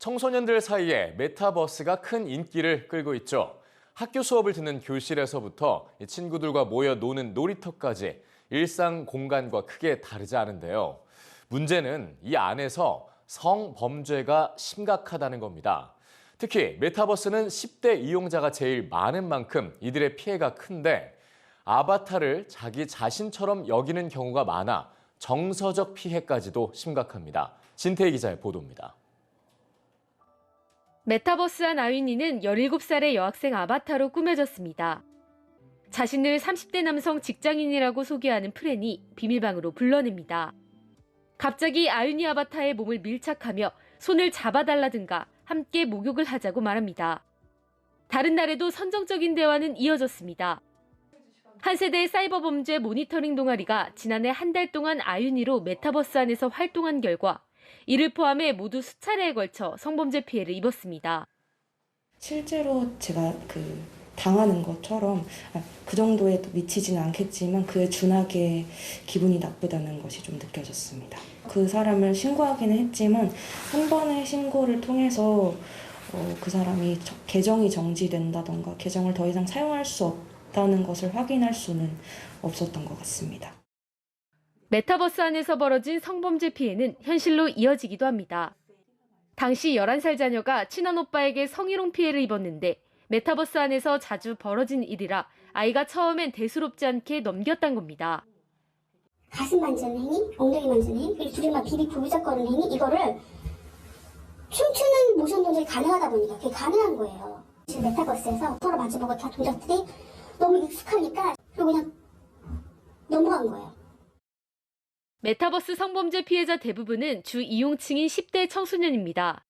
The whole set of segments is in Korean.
청소년들 사이에 메타버스가 큰 인기를 끌고 있죠. 학교 수업을 듣는 교실에서부터 친구들과 모여 노는 놀이터까지 일상 공간과 크게 다르지 않은데요. 문제는 이 안에서 성범죄가 심각하다는 겁니다. 특히 메타버스는 10대 이용자가 제일 많은 만큼 이들의 피해가 큰데 아바타를 자기 자신처럼 여기는 경우가 많아 정서적 피해까지도 심각합니다. 진태희 기자의 보도입니다. 메타버스 한 아윈이는 17살의 여학생 아바타로 꾸며졌습니다. 자신을 30대 남성 직장인이라고 소개하는 프렌이 비밀방으로 불러냅니다. 갑자기 아윈이 아바타의 몸을 밀착하며 손을 잡아달라든가 함께 목욕을 하자고 말합니다. 다른 날에도 선정적인 대화는 이어졌습니다. 한 세대의 사이버 범죄 모니터링 동아리가 지난해 한 달 동안 아윈이로 메타버스 안에서 활동한 결과 이를 포함해 모두 수차례에 걸쳐 성범죄 피해를 입었습니다. 실제로 제가 당하는 것처럼 그 정도에 미치지는 않겠지만 그에 준하게 기분이 나쁘다는 것이 좀 느껴졌습니다. 그 사람을 신고하기는 했지만 한 번의 신고를 통해서 그 사람이 계정이 정지된다던가 계정을 더 이상 사용할 수 없다는 것을 확인할 수는 없었던 것 같습니다. 메타버스 안에서 벌어진 성범죄 피해는 현실로 이어지기도 합니다. 당시 11살 자녀가 친한 오빠에게 성희롱 피해를 입었는데 메타버스 안에서 자주 벌어진 일이라 아이가 처음엔 대수롭지 않게 넘겼단 겁니다. 가슴 만지는 행위, 엉덩이 만지는 행위, 그리고 둘이 막 비비 부비적거리는 행위, 이거를 춤추는 모션 동작이 가능하다 보니까 그게 가능한 거예요. 지금 메타버스에서 서로 마주보고 다 동작들이 너무 익숙하니까 그리고 그냥 넘어간 거예요. 메타버스 성범죄 피해자 대부분은 주 이용층인 10대 청소년입니다.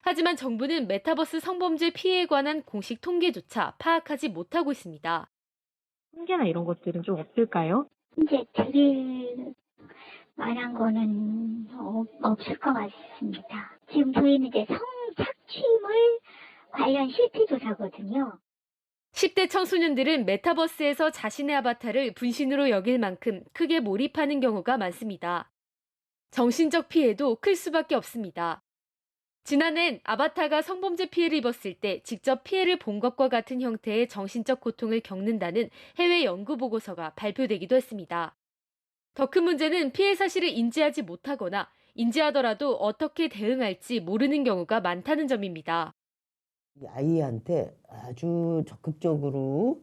하지만 정부는 메타버스 성범죄 피해에 관한 공식 통계조차 파악하지 못하고 있습니다. 통계나 이런 것들은 좀 없을까요? 이제 드릴 만한 거는 없을 것 같습니다. 지금 저희는 이제 성착취물 관련 실태조사거든요. 10대 청소년들은 메타버스에서 자신의 아바타를 분신으로 여길 만큼 크게 몰입하는 경우가 많습니다. 정신적 피해도 클 수밖에 없습니다. 지난해엔 아바타가 성범죄 피해를 입었을 때 직접 피해를 본 것과 같은 형태의 정신적 고통을 겪는다는 해외 연구 보고서가 발표되기도 했습니다. 더 큰 문제는 피해 사실을 인지하지 못하거나 인지하더라도 어떻게 대응할지 모르는 경우가 많다는 점입니다. 아이한테 아주 적극적으로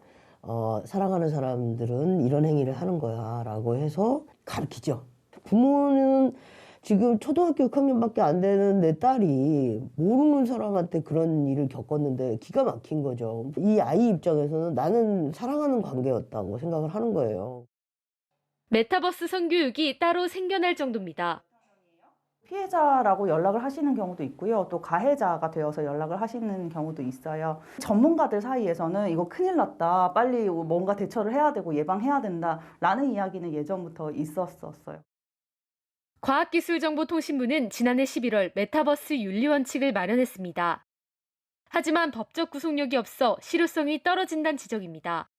사랑하는 사람들은 이런 행위를 하는 거야 라고 해서 가르치죠. 부모는 지금 초등학교 6학년밖에 안 되는 내 딸이 모르는 사람한테 그런 일을 겪었는데 기가 막힌 거죠. 이 아이 입장에서는 나는 사랑하는 관계였다고 생각을 하는 거예요. 메타버스 성교육이 따로 생겨날 정도입니다. 피해자라고 연락을 하시는 경우도 있고요. 또 가해자가 되어서 연락을 하시는 경우도 있어요. 전문가들 사이에서는 이거 큰일 났다. 빨리 뭔가 대처를 해야 되고 예방해야 된다라는 이야기는 예전부터 있었어요. 과학기술정보통신부는 지난해 11월 메타버스 윤리원칙을 마련했습니다. 하지만 법적 구속력이 없어 실효성이 떨어진다는 지적입니다.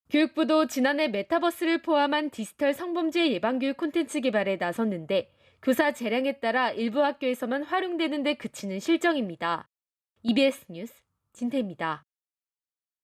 교육부도 지난해 메타버스를 포함한 디지털 성범죄 예방교육 콘텐츠 개발에 나섰는데 교사 재량에 따라 일부 학교에서만 활용되는 데 그치는 실정입니다. EBS 뉴스 진태입니다.